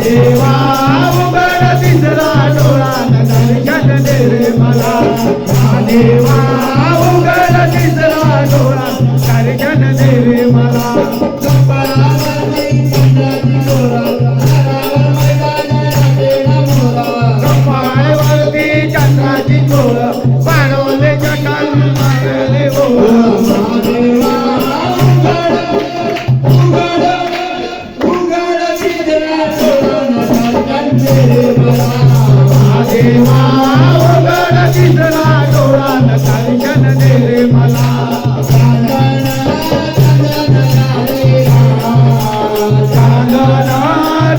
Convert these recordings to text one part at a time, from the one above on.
देवा उघड तिसरा डोळा दर्शन दे रे मला देवा उघड तिसरा डोळा दर्शन दे रे मला कपाळावरती चंद्राची डोळ पाडवले जटाल मारले देवा उघड तिसरा डोळा दर्शन दे रे मला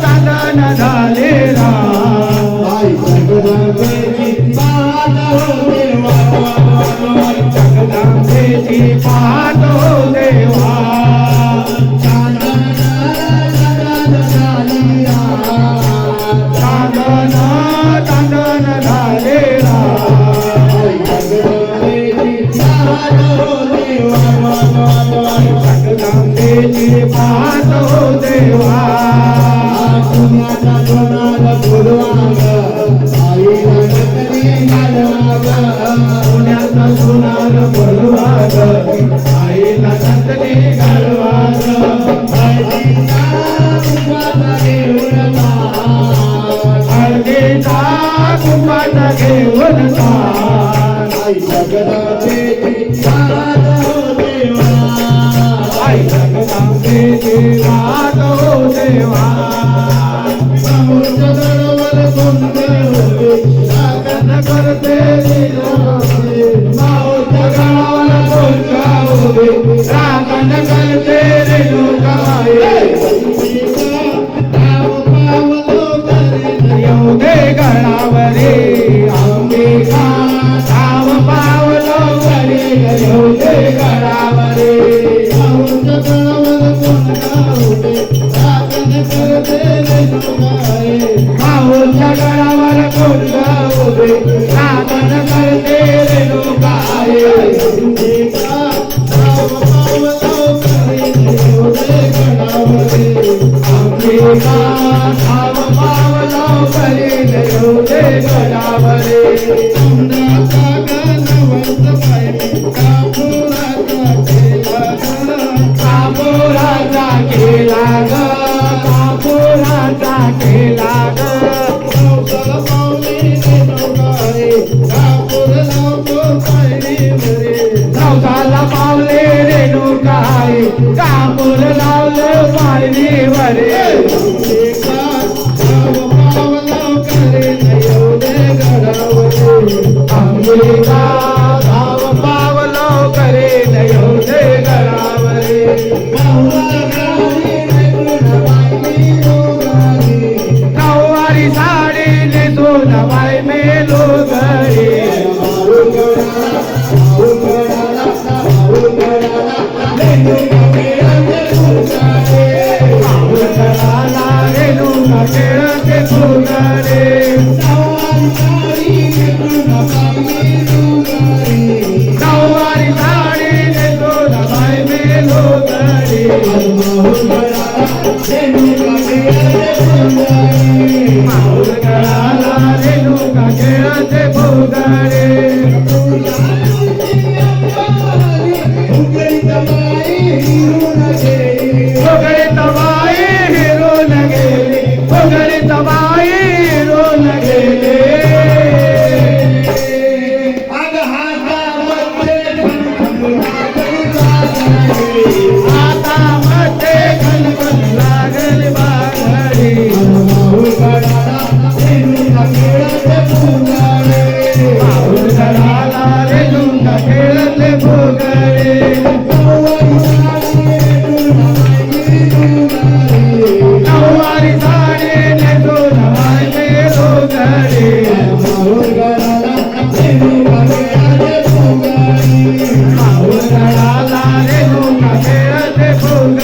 चांदन झाले जगदंबेची पाहतो देवा चांदन झाले जगदंबेची पाहतो देवा पुण्याचा सोनार बोलवाग आईला नंदने घालवाग हळदीचा कुंभात घेऊन आई जगदंबेची वादो देवा करते रागन करते रे लोकाये गणावरे अंबिका धाव पावलो करे येऊदे गणावरे माऊच्या गणावर कोण गाऊदे रागन करते रे लोकाये अंबिका धाव पावलो करे येऊदे गणावरे कापुराचा केला ग कापुराचा केला ग नवसाला पावले रेणुकाई कापूर लावलं पायरीवरे अंबिका धाव पावलो करे येऊदे गणावरे नऊवारी साडी नेसून बाई मेलो घरी रेणुका खेळते फुगडे नऊवारी साडी नेसून बाई मेलो घरी माऊल गळाला रेणुका खेळते फुगडे फुगडीत बाई हिरून गेली फुगडीत बाई हिरून गेले आता मध्ये खनखन लागल बागडी माऊल गळाला रेणुका खेळते फुगडे नऊवारी साडी नेसून बाई मेलो घरी माऊल गळाला रेणुका खेळते फुगडे